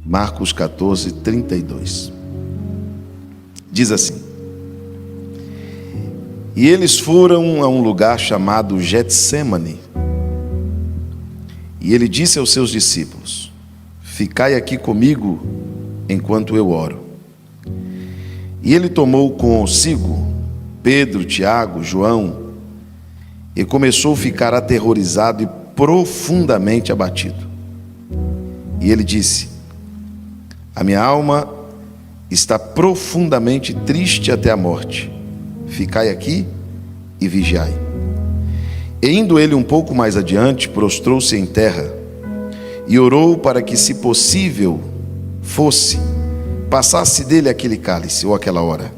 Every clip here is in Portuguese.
Marcos 14, 32. Diz assim: e eles foram a um lugar chamado Getsêmani, e ele disse aos seus discípulos: ficai aqui comigo enquanto eu oro. E ele tomou consigo Pedro, Tiago, João, e começou a ficar aterrorizado e profundamente abatido. E ele disse: a minha alma está profundamente triste até a morte. Ficai aqui e vigiai. E indo ele um pouco mais adiante, prostrou-se em terra e orou para que, se possível fosse, passasse dele aquele cálice ou aquela hora.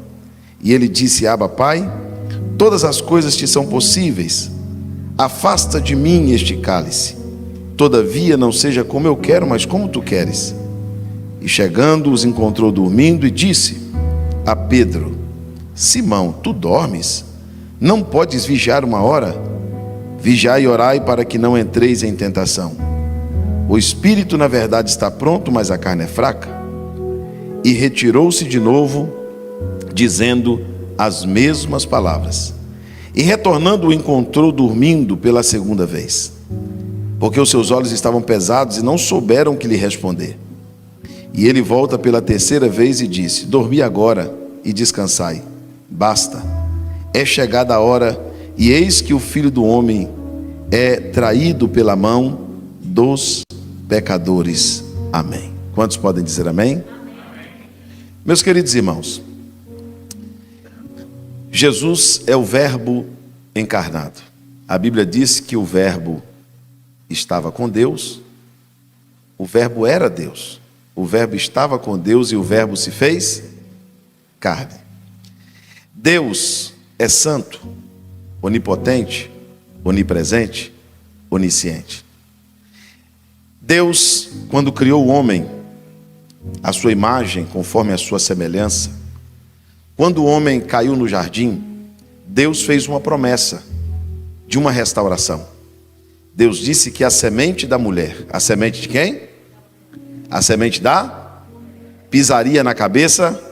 E ele disse: Abba, Pai, todas as coisas te são possíveis. Afasta de mim este cálice. Todavia não seja como eu quero, mas como tu queres. E chegando, os encontrou dormindo e disse a Pedro: Simão, tu dormes? Não podes vigiar uma hora? Vigiai e orai para que não entreis em tentação. O espírito na verdade está pronto, mas a carne é fraca. E retirou-se de novo, dizendo as mesmas palavras. E retornando o encontrou dormindo pela segunda vez, porque os seus olhos estavam pesados e não souberam o que lhe responder. E ele volta pela terceira vez e disse: dormi agora e descansai. Basta, é chegada a hora, e eis que o Filho do Homem é traído pela mão dos pecadores. Amém. Quantos podem dizer amém? Meus queridos irmãos, Jesus é o Verbo encarnado. A Bíblia diz que o Verbo estava com Deus, o Verbo era Deus, o Verbo estava com Deus e o Verbo se fez carne. Deus é santo, onipotente, onipresente, onisciente. Deus, quando criou o homem, a sua imagem, conforme a sua semelhança, quando o homem caiu no jardim, Deus fez uma promessa de uma restauração. Deus disse que a semente da mulher, a semente de quem? A semente da pisaria na cabeça.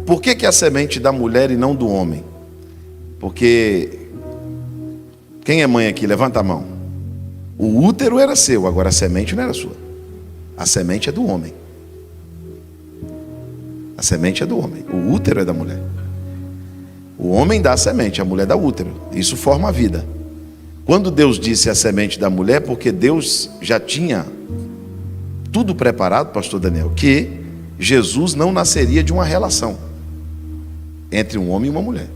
Por que a semente da mulher e não do homem? Porque quem é mãe aqui? Levanta a mão. O útero era seu, agora a semente não era sua. A semente é do homem. A semente é do homem, o útero é da mulher. O homem dá a semente, a mulher dá o útero. Isso forma a vida. Quando Deus disse a semente da mulher, porque Deus já tinha tudo preparado, pastor Daniel, que Jesus não nasceria de uma relação entre um homem e uma mulher.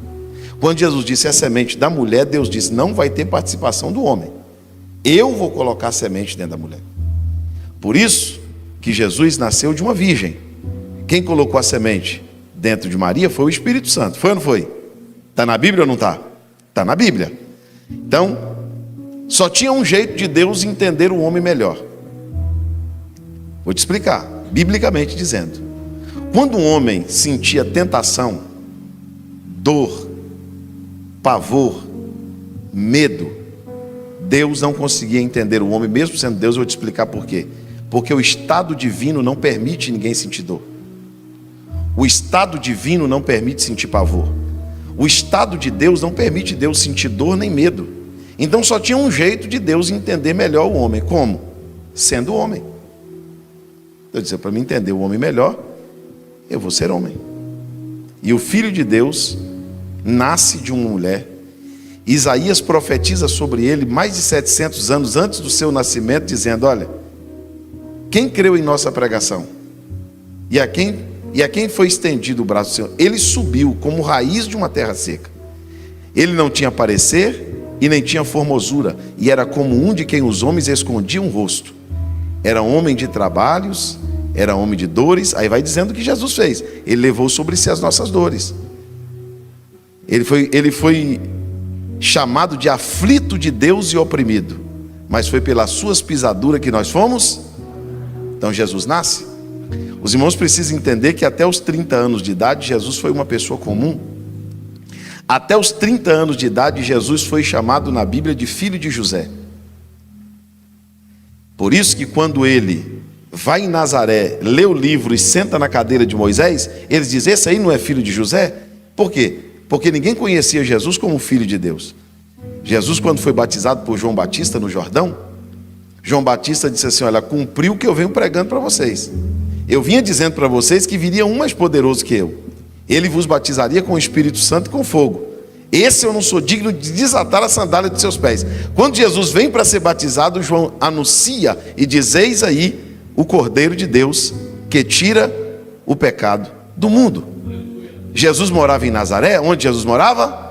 Quando Jesus disse a semente da mulher, Deus disse: não vai ter participação do homem. Eu vou colocar a semente dentro da mulher. Por isso que Jesus nasceu de uma virgem. Quem colocou a semente dentro de Maria foi o Espírito Santo. Foi ou não foi? Está na Bíblia ou não está? Está na Bíblia. Então, só tinha um jeito de Deus entender o homem melhor. Vou te explicar, biblicamente dizendo. Quando um homem sentia tentação, dor, pavor, medo, Deus não conseguia entender o homem, mesmo sendo Deus. Eu vou te explicar por quê. Porque o estado divino não permite ninguém sentir dor. O estado divino não permite sentir pavor. O estado de Deus não permite Deus sentir dor nem medo. Então só tinha um jeito de Deus entender melhor o homem. Como? Sendo homem. Eu disse: para me entender o homem melhor, eu vou ser homem. E o Filho de Deus nasce de uma mulher. Isaías profetiza sobre ele mais de 700 anos antes do seu nascimento, dizendo: olha, quem creu em nossa pregação? E a quem foi estendido o braço do Senhor? Ele subiu como raiz de uma terra seca. Ele não tinha parecer e nem tinha formosura, e era como um de quem os homens escondiam o rosto. Era homem de trabalhos, era homem de dores. Aí vai dizendo o que Jesus fez. Ele levou sobre si as nossas dores. Ele foi chamado de aflito de Deus e oprimido, mas foi pelas suas pisaduras que nós fomos. Então Jesus nasce. Os irmãos precisam entender que até os 30 anos de idade Jesus foi uma pessoa comum. Até os 30 anos de idade Jesus foi chamado na Bíblia de filho de José. Por isso que quando ele vai em Nazaré, lê o livro e senta na cadeira de Moisés, eles dizem: esse aí não é filho de José? Por quê? Porque ninguém conhecia Jesus como filho de Deus. Jesus, quando foi batizado por João Batista no Jordão, João Batista disse assim: olha, cumpriu o que eu venho pregando para vocês. Eu vinha dizendo para vocês que viria um mais poderoso que eu. Ele vos batizaria com o Espírito Santo e com fogo. Esse eu não sou digno de desatar a sandália de seus pés. Quando Jesus vem para ser batizado, João anuncia e diz: eis aí o Cordeiro de Deus que tira o pecado do mundo. Jesus morava em Nazaré. Onde Jesus morava?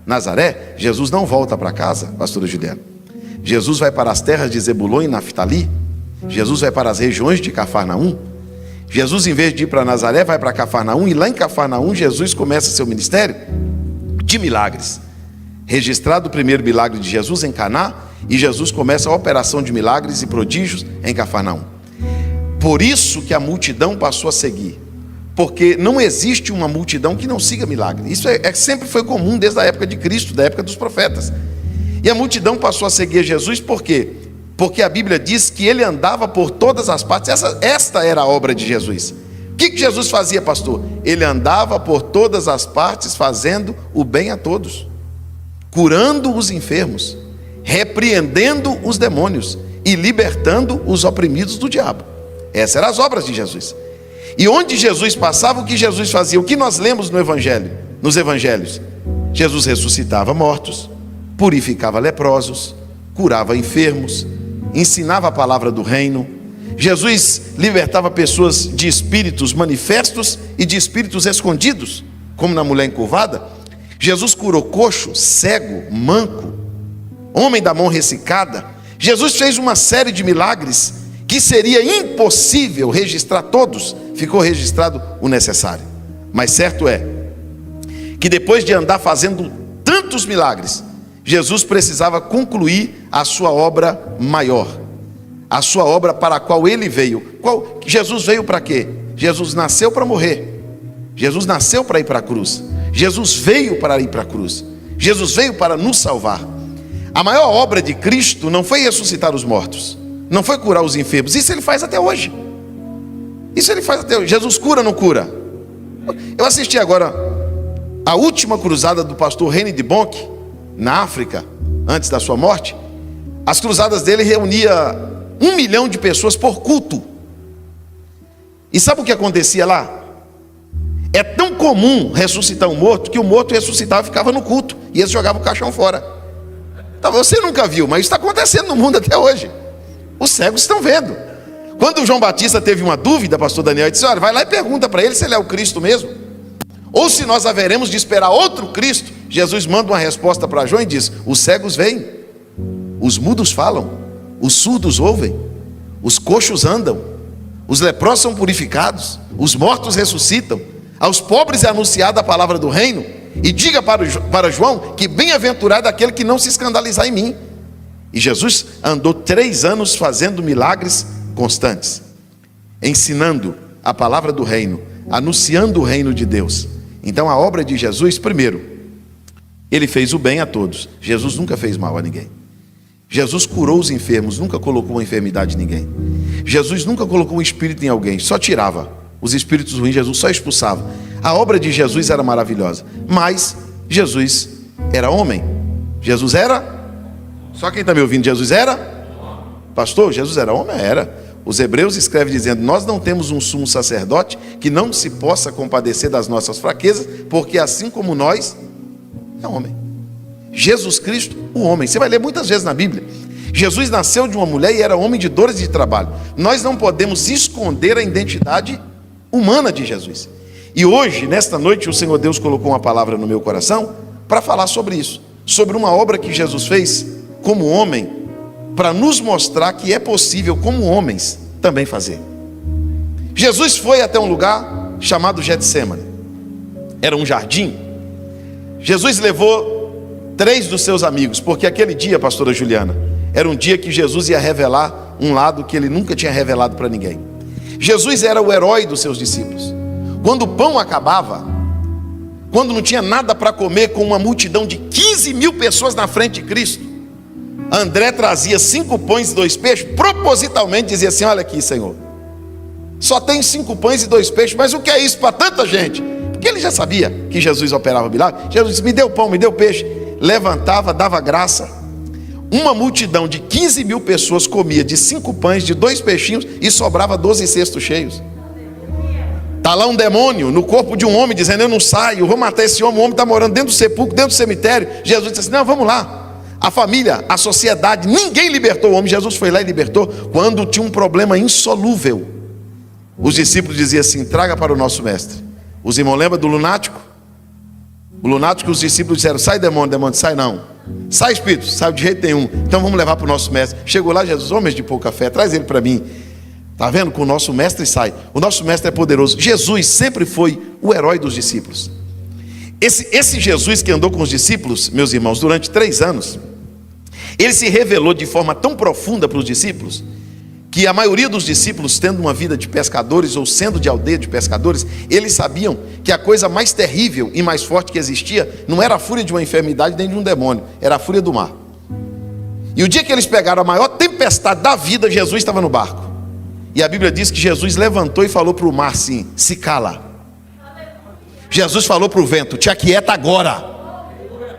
Nazaré. Jesus não volta para casa, pastora Juliana. Jesus vai para as terras de Zebulon e Naftali. Jesus vai para as regiões de Cafarnaum. Jesus, em vez de ir para Nazaré, vai para Cafarnaum. E lá em Cafarnaum, Jesus começa seu ministério de milagres. Registrado o primeiro milagre de Jesus em Caná, e Jesus começa a operação de milagres e prodígios em Cafarnaum. Por isso que a multidão passou a seguir, porque não existe uma multidão que não siga milagre. Isso sempre foi comum desde a época de Cristo, da época dos profetas. E a multidão passou a seguir Jesus por quê? Porque a Bíblia diz que ele andava por todas as partes. Esta era a obra de Jesus. O que Jesus fazia, pastor? Ele andava por todas as partes, fazendo o bem a todos, curando os enfermos, repreendendo os demônios e libertando os oprimidos do diabo. Essas eram as obras de Jesus. E onde Jesus passava, o que Jesus fazia? O que nós lemos no Evangelho, nos Evangelhos? Jesus ressuscitava mortos, purificava leprosos, curava enfermos, ensinava a palavra do reino. Jesus libertava pessoas de espíritos manifestos e de espíritos escondidos, como na mulher encurvada. Jesus curou coxo, cego, manco, homem da mão ressecada. Jesus fez uma série de milagres que seria impossível registrar todos. Ficou registrado o necessário. Mas certo é que depois de andar fazendo tantos milagres, Jesus precisava concluir a sua obra maior, a sua obra para a qual ele veio. Jesus veio para quê? Jesus nasceu para morrer. Jesus nasceu para ir para a cruz. Jesus veio para ir para a cruz. Jesus veio para nos salvar. A maior obra de Cristo não foi ressuscitar os mortos, não foi curar os enfermos. Isso ele faz até hoje. Isso ele faz até hoje. Jesus cura ou não cura? Eu assisti agora a última cruzada do pastor Rene de Bonk, na África, antes da sua morte. As cruzadas dele reunia 1 milhão de pessoas por culto. E sabe o que acontecia lá? É tão comum ressuscitar um morto, que o morto ressuscitava e ficava no culto, e eles jogavam o caixão fora. Então, você nunca viu, mas isso está acontecendo no mundo até hoje. Os cegos estão vendo. Quando o João Batista teve uma dúvida, pastor Daniel, ele disse: olha, vai lá e pergunta para ele se ele é o Cristo mesmo, ou se nós haveremos de esperar outro Cristo. Jesus manda uma resposta para João e diz: os cegos veem, os mudos falam, os surdos ouvem, os coxos andam, os leprosos são purificados, os mortos ressuscitam, aos pobres é anunciada a palavra do reino. E diga para João que bem-aventurado aquele que não se escandalizar em mim. E Jesus andou 3 anos fazendo milagres constantes, ensinando a palavra do reino, anunciando o reino de Deus. Então a obra de Jesus, primeiro, ele fez o bem a todos. Jesus nunca fez mal a ninguém. Jesus curou os enfermos, nunca colocou uma enfermidade em ninguém. Jesus nunca colocou um espírito em alguém, só tirava os espíritos ruins. Jesus só expulsava. A obra de Jesus era maravilhosa, mas Jesus era homem. Jesus era... Só quem está me ouvindo, Jesus era? Pastor, Jesus era homem? Era. Os Hebreus escrevem dizendo: nós não temos um sumo sacerdote que não se possa compadecer das nossas fraquezas, porque assim como nós, é homem. Jesus Cristo, o homem. Você vai ler muitas vezes na Bíblia. Jesus nasceu de uma mulher e era homem de dores e de trabalho. Nós não podemos esconder a identidade humana de Jesus. E hoje, nesta noite, o Senhor Deus colocou uma palavra no meu coração para falar sobre isso, sobre uma obra que Jesus fez como homem, para nos mostrar que é possível, como homens, também fazer. Jesus foi até um lugar chamado Getsêmani. Era um jardim. Jesus levou 3 dos seus amigos, porque aquele dia, pastora Juliana, era um dia que Jesus ia revelar um lado que ele nunca tinha revelado para ninguém. Jesus era o herói dos seus discípulos. Quando o pão acabava, quando não tinha nada para comer, com uma multidão de 15 mil pessoas na frente de Cristo, André trazia 5 pães e 2 peixes, propositalmente dizia assim: olha aqui, Senhor, só tem 5 pães e 2 peixes, mas o que é isso para tanta gente? Porque ele já sabia que Jesus operava milagre. Jesus disse: me deu pão, me deu peixe. Levantava, dava graça. Uma multidão de 15 mil pessoas comia de 5 pães, de 2 peixinhos, e sobrava 12 cestos cheios. Está lá um demônio no corpo de um homem dizendo: eu não saio, eu vou matar esse homem. O homem está morando dentro do sepulcro, dentro do cemitério. Jesus disse assim: não, vamos lá. A família, a sociedade, ninguém libertou o homem. Jesus foi lá e libertou quando tinha um problema insolúvel. Os discípulos diziam assim: traga para o nosso mestre. Os irmãos lembram do lunático? O lunático, os discípulos disseram: sai demônio, demônio, sai não. Sai espírito, sai de jeito nenhum. Então vamos levar para o nosso mestre. Chegou lá Jesus: homens de pouca fé, traz ele para mim. Está vendo? Com o nosso mestre sai. O nosso mestre é poderoso. Jesus sempre foi o herói dos discípulos. Esse Jesus que andou com os discípulos, meus irmãos, durante 3 anos, ele se revelou de forma tão profunda para os discípulos, que a maioria dos discípulos, tendo uma vida de pescadores ou sendo de aldeia de pescadores, eles sabiam que a coisa mais terrível e mais forte que existia não era a fúria de uma enfermidade nem de um demônio, era a fúria do mar. E o dia que eles pegaram a maior tempestade da vida, Jesus estava no barco. E a Bíblia diz que Jesus levantou e falou para o mar assim: se cala. Jesus falou para o vento: te aquieta agora.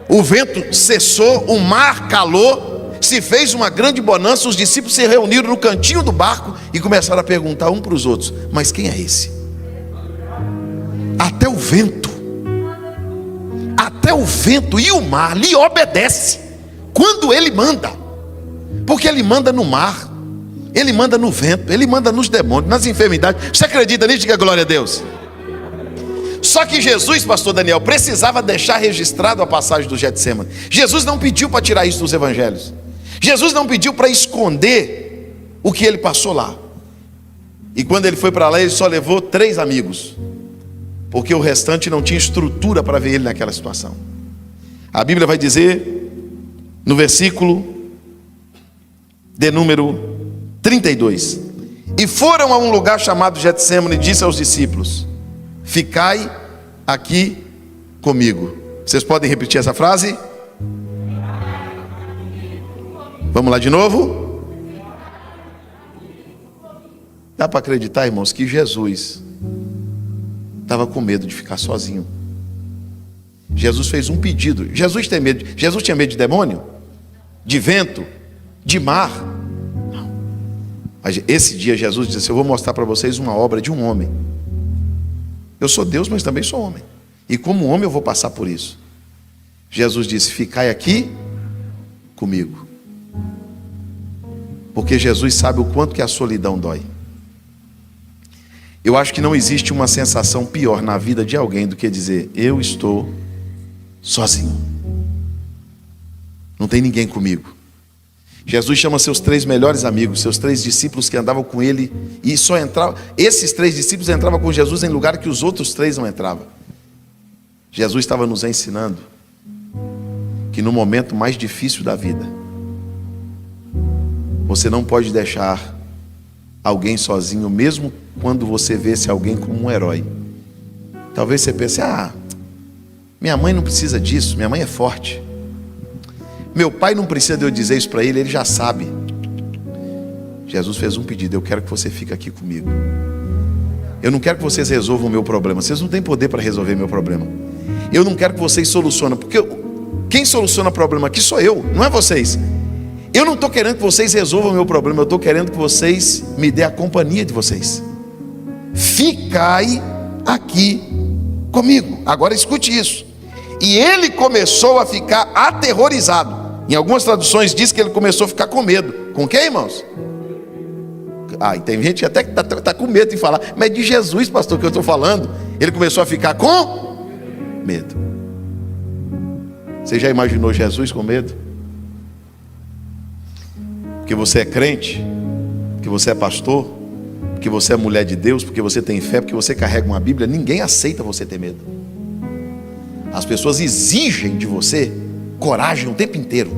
O vento cessou, o mar calou, se fez uma grande bonança. Os discípulos se reuniram no cantinho do barco e começaram a perguntar um para os outros: mas quem é esse? Até o vento e o mar lhe obedece quando ele manda, porque ele manda no mar, ele manda no vento, ele manda nos demônios, nas enfermidades. Você acredita nisso? Diga glória a Deus. Só que Jesus, pastor Daniel, precisava deixar registrado a passagem do Getsemane. Jesus não pediu para tirar isso dos evangelhos. Jesus não pediu para esconder o que ele passou lá. E quando ele foi para lá, ele só levou 3 amigos, porque o restante não tinha estrutura para ver ele naquela situação. A Bíblia vai dizer, no versículo de número 32: e foram a um lugar chamado Getsemane, e disse aos discípulos: ficai aqui comigo. Vocês podem repetir essa frase? Vamos lá de novo? Dá para acreditar, irmãos, que Jesus estava com medo de ficar sozinho. Jesus fez um pedido. Jesus tinha medo de demônio? De vento? De mar? Não. Mas esse dia Jesus disse: eu vou mostrar para vocês uma obra de um homem. Eu sou Deus, mas também sou homem, e como homem eu vou passar por isso. Jesus disse: ficai aqui comigo. Porque Jesus sabe o quanto que a solidão dói. Eu acho que não existe uma sensação pior na vida de alguém do que dizer: eu estou sozinho, não tem ninguém comigo. Jesus chama seus 3 melhores amigos, seus 3 discípulos que andavam com ele, e só entravam, esses 3 discípulos entravam com Jesus em lugar que os outros 3 não entravam. Jesus estava nos ensinando que no momento mais difícil da vida, você não pode deixar alguém sozinho, mesmo quando você vê esse alguém como um herói. Talvez você pense: minha mãe não precisa disso, minha mãe é forte. Meu pai não precisa de eu dizer isso para ele, ele já sabe. Jesus fez um pedido: eu quero que você fique aqui comigo. Eu não quero que vocês resolvam o meu problema. Vocês não têm poder para resolver meu problema. Eu não quero que vocês solucionem, porque quem soluciona o problema aqui sou eu, não é vocês. Eu não estou querendo que vocês resolvam o meu problema, eu estou querendo que vocês me dêem a companhia de vocês. Ficai aqui comigo. Agora escute isso. E ele começou a ficar aterrorizado. Em algumas traduções diz que ele começou a ficar com medo. Com quem, irmãos? E tem gente até que está com medo de falar. Mas é de Jesus, pastor, que eu estou falando. Ele começou a ficar com medo. Você já imaginou Jesus com medo? Porque você é crente, porque você é pastor, porque você é mulher de Deus, porque você tem fé, porque você carrega uma Bíblia. Ninguém aceita você ter medo. As pessoas exigem de você coragem o tempo inteiro.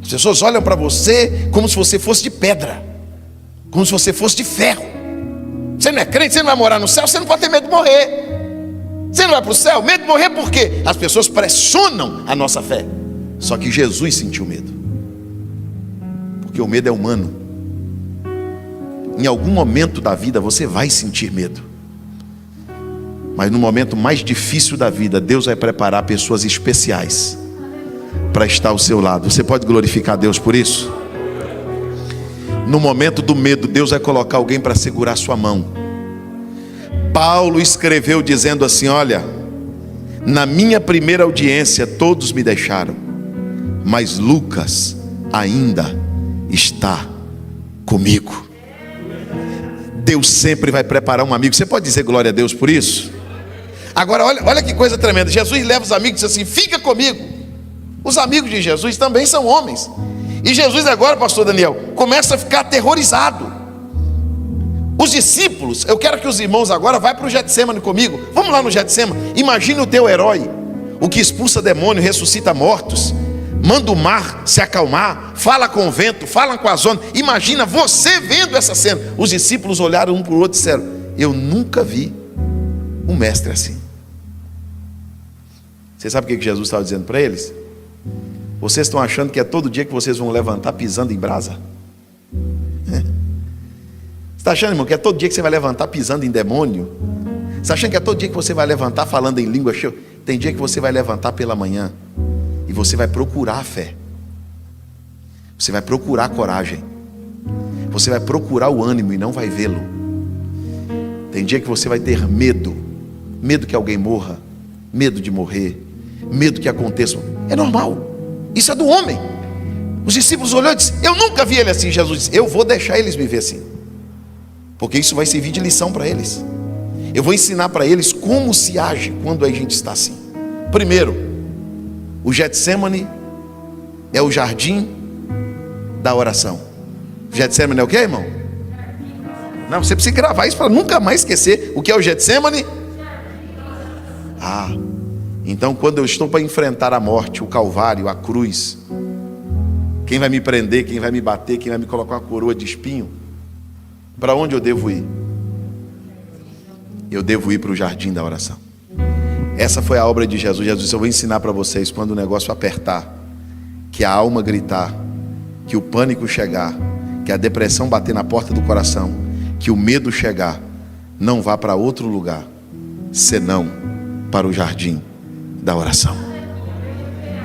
As pessoas olham para você como se você fosse de pedra, como se você fosse de ferro. Você não é crente, você não vai morar no céu, você não pode ter medo de morrer. Você não vai para o céu, medo de morrer por quê? As pessoas pressionam a nossa fé. Só que Jesus sentiu medo. Porque o medo é humano. Em algum momento da vida você vai sentir medo. Mas no momento mais difícil da vida, Deus vai preparar pessoas especiais para estar ao seu lado. Você pode glorificar Deus por isso? No momento do medo, Deus vai colocar alguém para segurar sua mão. Paulo escreveu dizendo assim: olha, na minha primeira audiência todos me deixaram, mas Lucas ainda está comigo. Deus sempre vai preparar um amigo. Você pode dizer glória a Deus por isso? Agora olha que coisa tremenda. Jesus leva os amigos e diz assim: fica comigo. Os amigos de Jesus também são homens. E Jesus agora, pastor Daniel, começa a ficar aterrorizado. Os discípulos, eu quero que os irmãos agora vá para o Getsemane comigo. Vamos lá no Getsemane. Imagine o teu herói, o que expulsa demônio, ressuscita mortos, manda o mar se acalmar, fala com o vento, fala com as ondas. Imagina você vendo essa cena. Os discípulos olharam um para o outro e disseram: eu nunca vi um mestre assim. Você sabe o que Jesus estava dizendo para eles? Vocês estão achando que é todo dia que vocês vão levantar pisando em brasa? Você está achando, irmão, que é todo dia que você vai levantar pisando em demônio? Você está achando que é todo dia que você vai levantar falando em língua cheia? Tem dia que você vai levantar pela manhã e você vai procurar a fé. Você vai procurar a coragem. Você vai procurar o ânimo e não vai vê-lo. Tem dia que você vai ter medo. Medo que alguém morra. Medo de morrer. Medo que aconteça. É normal. Isso é do homem. Os discípulos olharam e disseram: eu nunca vi ele assim. Jesus disse: eu vou deixar eles me ver assim, porque isso vai servir de lição para eles. Eu vou ensinar para eles como se age quando a gente está assim. Primeiro, o Getsemane é o jardim da oração. O Getsemane é o que, irmão? Não, você precisa gravar isso para nunca mais esquecer. O que é o Getsemane? Então quando eu estou para enfrentar a morte, o Calvário, a cruz, quem vai me prender, quem vai me bater, quem vai me colocar uma coroa de espinho, para onde eu devo ir? Eu devo ir para o jardim da oração. Essa foi a obra de Jesus. Jesus disse: eu vou ensinar para vocês, quando o negócio apertar, que a alma gritar, que o pânico chegar, que a depressão bater na porta do coração, que o medo chegar, não vá para outro lugar senão para o jardim da oração.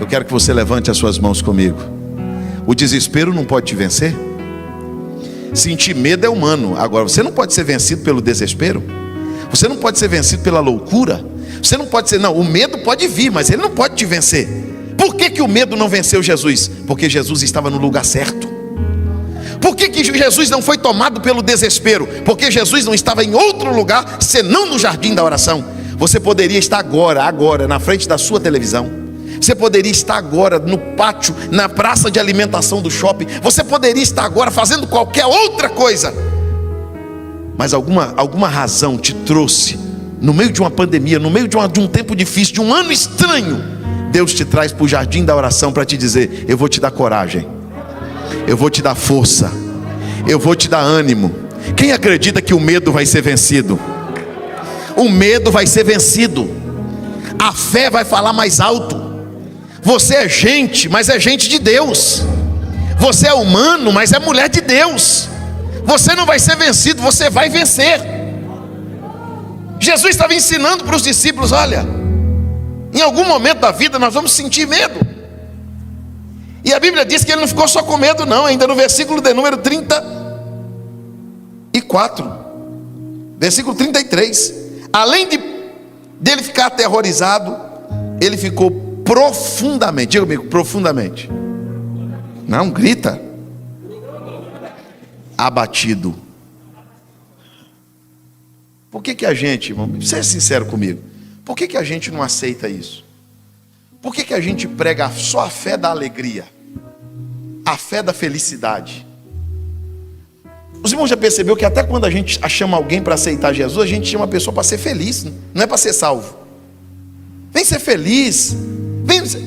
Eu quero que você levante as suas mãos comigo. O desespero não pode te vencer. Sentir medo é humano. Agora, você não pode ser vencido pelo desespero. Você não pode ser vencido pela loucura. Você não pode ser, não, o medo pode vir, mas ele não pode te vencer. Por que o medo não venceu Jesus? Porque Jesus estava no lugar certo. Por que Jesus não foi tomado pelo desespero? Porque Jesus não estava em outro lugar senão no jardim da oração. Você poderia estar agora, na frente da sua televisão. Você poderia estar agora no pátio, na praça de alimentação do shopping. Você poderia estar agora fazendo qualquer outra coisa. Mas alguma razão te trouxe, no meio de uma pandemia, no meio de um tempo difícil, de um ano estranho. Deus te traz para o jardim da oração para te dizer: eu vou te dar coragem, eu vou te dar força, eu vou te dar ânimo. Quem acredita que o medo vai ser vencido? O medo vai ser vencido. A fé vai falar mais alto. Você é gente, mas é gente de Deus. Você é humano, mas é mulher de Deus. Você não vai ser vencido, você vai vencer. Jesus estava ensinando para os discípulos: olha, em algum momento da vida nós vamos sentir medo. E a Bíblia diz que ele não ficou só com medo não. Ainda no versículo de número 34, versículo 33, além dele ficar aterrorizado, ele ficou profundamente, diga comigo, profundamente, não, grita, abatido. Por que a gente, irmão, seja sincero comigo, por que a gente não aceita isso? Por que a gente prega só a fé da alegria, a fé da felicidade? Os irmãos já percebeu que até quando a gente chama alguém para aceitar Jesus, a gente chama a pessoa para ser feliz, não é para ser salvo. Vem ser feliz,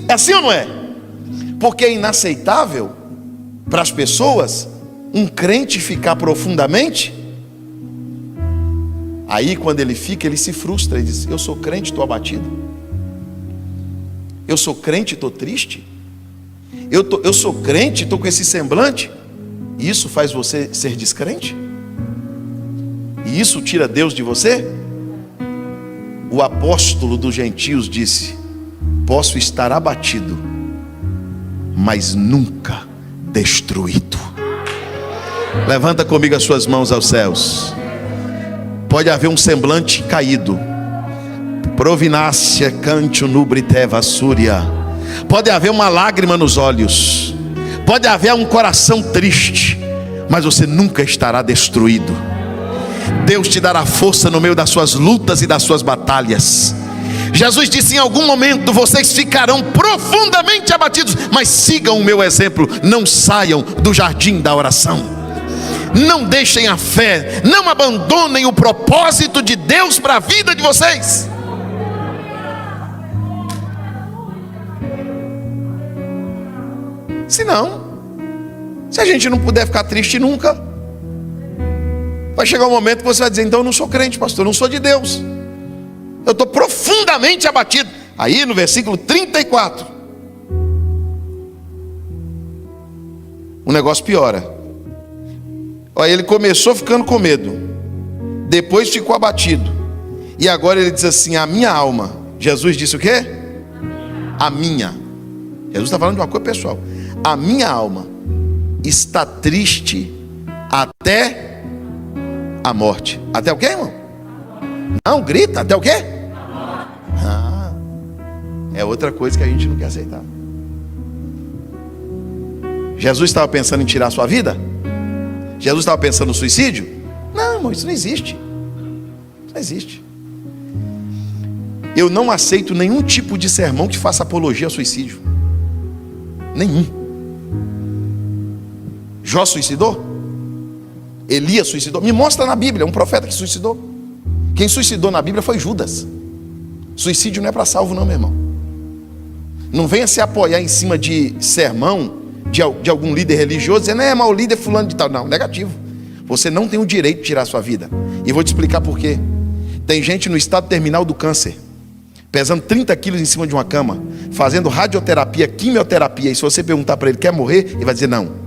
é assim ou não é? Porque é inaceitável para as pessoas um crente ficar profundamente. Aí quando ele fica, ele se frustra, ele diz: eu sou crente, estou abatido. Eu sou crente, estou triste. Eu sou crente, estou com esse semblante. Isso faz você ser descrente? E isso tira Deus de você? O apóstolo dos gentios disse: posso estar abatido, mas nunca destruído. Levanta comigo as suas mãos aos céus. Pode haver um semblante caído, provinácia cante nubriteva súria. Pode haver uma lágrima nos olhos, pode haver um coração triste, mas você nunca estará destruído. Deus te dará força no meio das suas lutas e das suas batalhas. Jesus disse: em algum momento vocês ficarão profundamente abatidos, mas sigam o meu exemplo, não saiam do jardim da oração. Não deixem a fé, não abandonem o propósito de Deus para a vida de vocês. Se a gente não puder ficar triste nunca, vai chegar um momento que você vai dizer: então eu não sou crente, pastor, eu não sou de Deus, eu estou profundamente abatido. Aí no versículo 34, o negócio piora. Olha, ele começou ficando com medo, depois ficou abatido, e agora ele diz assim: a minha alma. Jesus disse o quê? A minha. Jesus está falando de uma coisa pessoal. A minha alma está triste até a morte. Até o quê, irmão? Não, grita, até o quê? É outra coisa que a gente não quer aceitar. Jesus estava pensando em tirar a sua vida? Jesus estava pensando no suicídio? Não, irmão, isso não existe. Isso não existe. Eu não aceito nenhum tipo de sermão que faça apologia ao suicídio. Nenhum. Jó suicidou? Elias suicidou? Me mostra na Bíblia um profeta que suicidou. Quem suicidou na Bíblia foi Judas. Suicídio não é para salvo não, meu irmão. Não venha se apoiar em cima de sermão de algum líder religioso dizendo: é, mas o líder fulano de tal. Não, negativo. Você não tem o direito de tirar a sua vida. E vou te explicar por quê. Tem gente no estado terminal do câncer, pesando 30 quilos em cima de uma cama, fazendo radioterapia, quimioterapia, e se você perguntar para ele: quer morrer? Ele vai dizer não.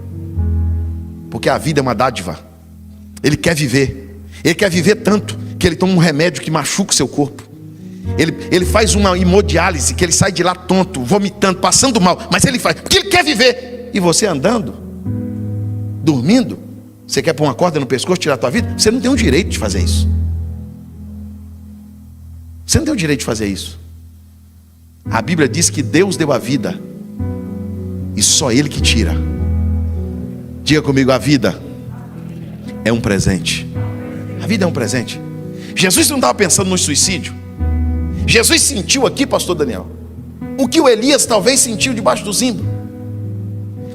Porque a vida é uma dádiva. Ele quer viver. Ele quer viver tanto que ele toma um remédio que machuca o seu corpo. Ele faz uma hemodiálise, que ele sai de lá tonto, vomitando, passando mal, mas ele faz, porque ele quer viver. E você andando, dormindo, você quer pôr uma corda no pescoço, tirar a tua vida? Você não tem o direito de fazer isso. Você não tem o direito de fazer isso. A Bíblia diz que Deus deu a vida, e só Ele que tira. Diga comigo: a vida é um presente. A vida é um presente. Jesus não estava pensando no suicídio. Jesus sentiu aqui, pastor Daniel, o que o Elias talvez sentiu debaixo do zimbro.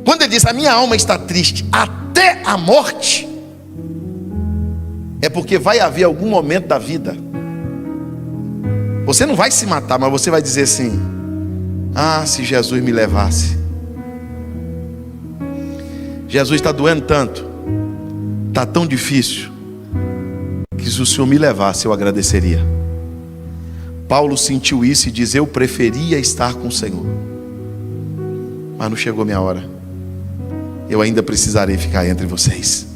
Quando ele diz: a minha alma está triste até a morte, é porque vai haver algum momento da vida, você não vai se matar, mas você vai dizer assim: ah, se Jesus me levasse. Jesus está doendo tanto, está tão difícil, que se o Senhor me levasse eu agradeceria. Paulo sentiu isso e diz: eu preferia estar com o Senhor, mas não chegou minha hora. Eu ainda precisarei ficar entre vocês.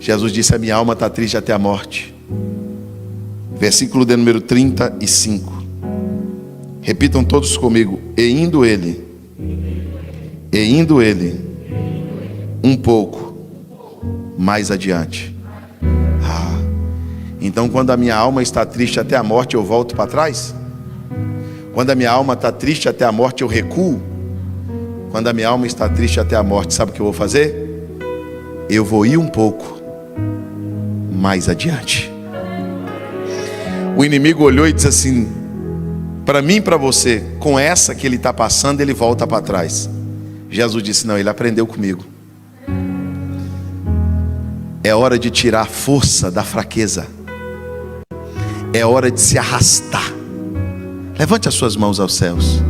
Jesus disse: a minha alma está triste até a morte. Versículo de número 35. Repitam todos comigo: e indo ele um pouco mais adiante. Então quando a minha alma está triste até a morte, eu volto para trás? Quando a minha alma está triste até a morte, eu recuo? Quando a minha alma está triste até a morte, sabe o que eu vou fazer? Eu vou ir um pouco mais adiante. O inimigo olhou e disse assim: para mim e para você, com essa que ele está passando, ele volta para trás. Jesus disse: não, ele aprendeu comigo. É hora de tirar a força da fraqueza. É hora de se arrastar. Levante as suas mãos aos céus.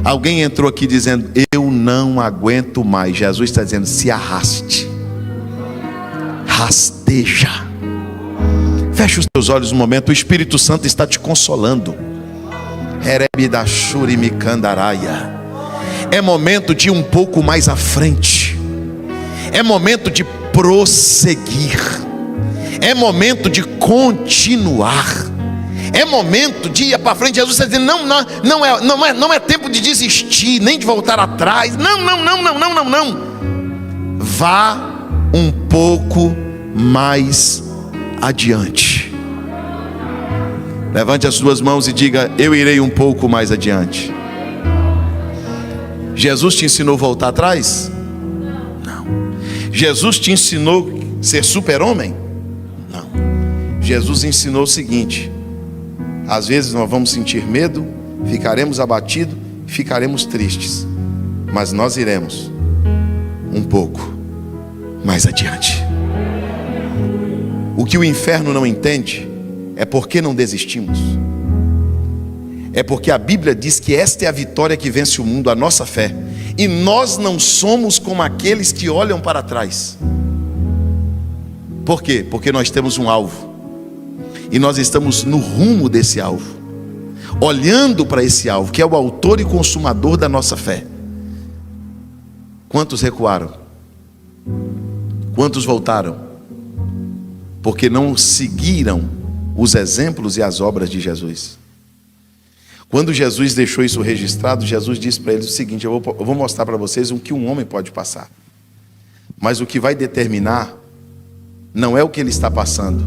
Alguém entrou aqui dizendo: eu não aguento mais. Jesus está dizendo: se arraste. Rasteja. Feche os teus olhos um momento. O Espírito Santo está te consolando. É momento de ir um pouco mais à frente. é momento de prosseguir, é momento de continuar, é momento de ir para frente. Jesus está dizendo: não é tempo de desistir, nem de voltar atrás. Não. Vá um pouco mais adiante. Levante as suas mãos e diga: eu irei um pouco mais adiante. Jesus te ensinou a voltar atrás? Não. Jesus te ensinou a ser super-homem? Não. Jesus ensinou o seguinte: às vezes nós vamos sentir medo, ficaremos abatidos, ficaremos tristes, mas nós iremos um pouco mais adiante. O que o inferno não entende é porque não desistimos. É porque a Bíblia diz que esta é a vitória que vence o mundo, a nossa fé. E nós não somos como aqueles que olham para trás. Por quê? Porque nós temos um alvo. E nós estamos no rumo desse alvo, olhando para esse alvo, que é o autor e consumador da nossa fé. Quantos recuaram? Quantos voltaram? Porque não seguiram os exemplos e as obras de Jesus. Quando Jesus deixou isso registrado, Jesus disse para eles o seguinte: eu vou mostrar para vocês o que um homem pode passar, mas o que vai determinar não é o que ele está passando,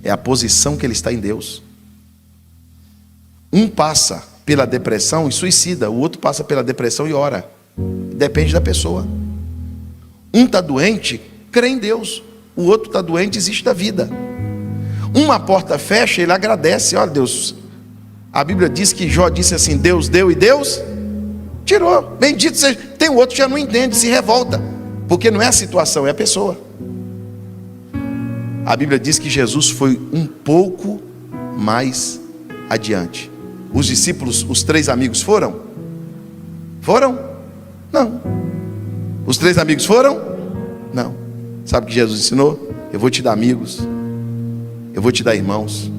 é a posição que ele está em Deus. Um passa pela depressão e suicida, o outro passa pela depressão e ora. Depende da pessoa. Um está doente, crê em Deus. O outro está doente, desiste da vida. Uma porta fecha, ele agradece: olha, Deus, a Bíblia diz que Jó disse assim: Deus deu e Deus tirou, bendito seja. Tem o outro que já não entende, se revolta, porque não é a situação, é a pessoa. A Bíblia diz que Jesus foi um pouco mais adiante. Os discípulos, os 3 amigos foram? Foram? Não. Os 3 amigos foram? Não. Sabe o que Jesus ensinou? Eu vou te dar amigos, eu vou te dar irmãos,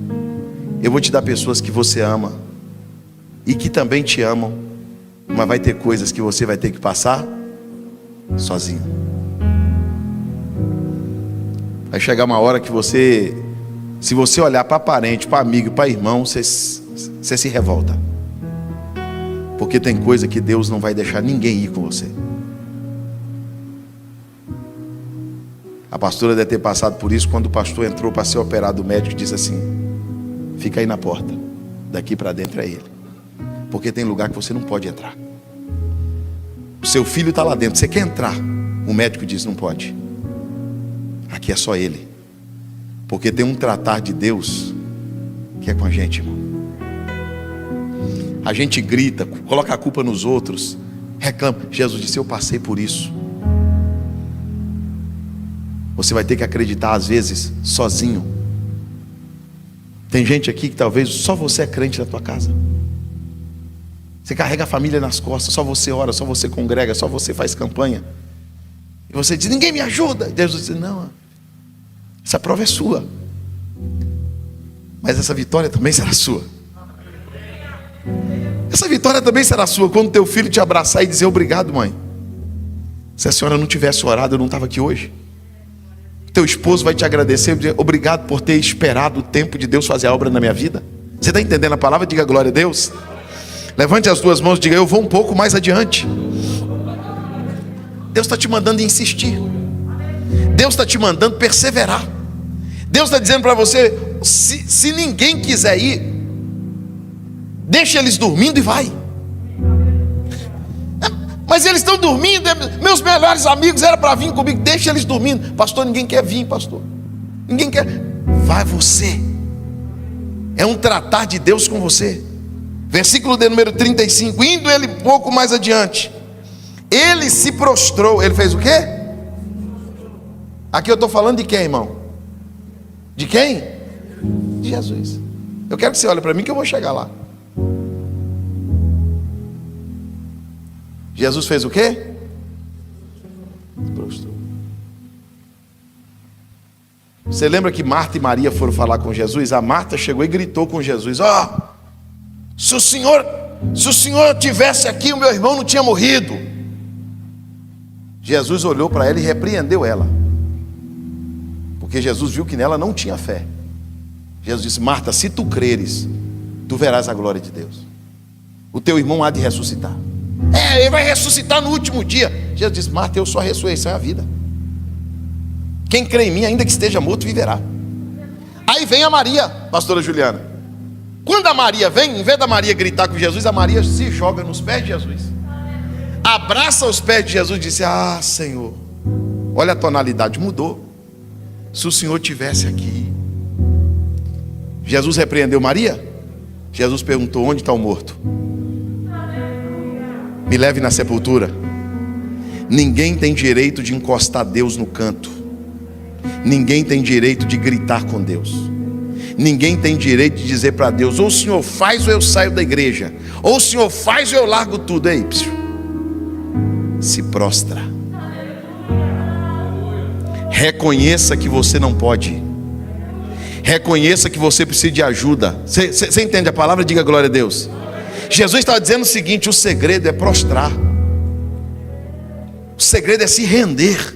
eu vou te dar pessoas que você ama e que também te amam, mas vai ter coisas que você vai ter que passar sozinho. Vai chegar uma hora que você, se você olhar para parente, para amigo, para irmão, você se revolta, porque tem coisa que Deus não vai deixar ninguém ir com você. A pastora deve ter passado por isso quando o pastor entrou para ser operado. O médico disse assim: fica aí na porta, daqui para dentro é ele, porque tem lugar que você não pode entrar. O seu filho está lá dentro, você quer entrar? O médico diz: não pode, aqui é só ele, porque tem um tratar de Deus que é com a gente, irmão. A gente grita, coloca a culpa nos outros, reclama. Jesus disse: eu passei por isso. Você vai ter que acreditar às vezes sozinho. Tem gente aqui que talvez só você é crente na tua casa. Você carrega a família nas costas, só você ora, só você congrega, só você faz campanha. E você diz: ninguém me ajuda. E Deus diz: não, essa prova é sua, mas essa vitória também será sua. Essa vitória também será sua quando teu filho te abraçar e dizer: obrigado, mãe. Se a senhora não tivesse orado, eu não estava aqui hoje. Teu esposo vai te agradecer e dizer: obrigado por ter esperado o tempo de Deus fazer a obra na minha vida. Você está entendendo a palavra? Diga glória a Deus. Levante as duas mãos e diga: eu vou um pouco mais adiante. Deus está te mandando insistir. Deus está te mandando perseverar. Deus está dizendo para você: se ninguém quiser ir, deixa eles dormindo e vai. Mas eles estão dormindo, meus melhores amigos eram para vir comigo. Deixa eles dormindo. Pastor, ninguém quer vir, pastor. Ninguém quer. Vai você. É um tratar de Deus com você. Versículo de número 35. Indo ele um pouco mais adiante, ele se prostrou. Ele fez o quê? Aqui eu estou falando de quem, irmão? De quem? De Jesus. Eu quero que você olhe para mim que eu vou chegar lá. Jesus fez o quê? Se prostrou. Você lembra que Marta e Maria foram falar com Jesus? A Marta chegou e gritou com Jesus: ó, se o Senhor tivesse aqui, o meu irmão não tinha morrido. Jesus olhou para ela e repreendeu ela, porque Jesus viu que nela não tinha fé. Jesus disse: Marta, se tu creres, tu verás a glória de Deus. O teu irmão há de ressuscitar. Ele vai ressuscitar no último dia. Jesus disse: Marta, eu sou a ressurreição e a vida. Quem crê em mim, ainda que esteja morto, viverá. Aí vem a Maria, pastora Juliana. Quando a Maria vem, em vez da Maria gritar com Jesus, a Maria se joga nos pés de Jesus, abraça os pés de Jesus e disse: ah, Senhor, olha a tonalidade, mudou. Se o Senhor tivesse aqui. Jesus repreendeu Maria. Jesus perguntou: onde está o morto? Me leve na sepultura. Ninguém tem direito de encostar Deus no canto. Ninguém tem direito de gritar com Deus. Ninguém tem direito de dizer para Deus: ou o Senhor faz ou eu saio da igreja, ou o Senhor faz ou eu largo tudo. Ei, se prostra. Reconheça que você não pode. Reconheça que você precisa de ajuda. Você entende a palavra? Diga glória a Deus. Jesus estava dizendo o seguinte: o segredo é prostrar. O segredo é se render.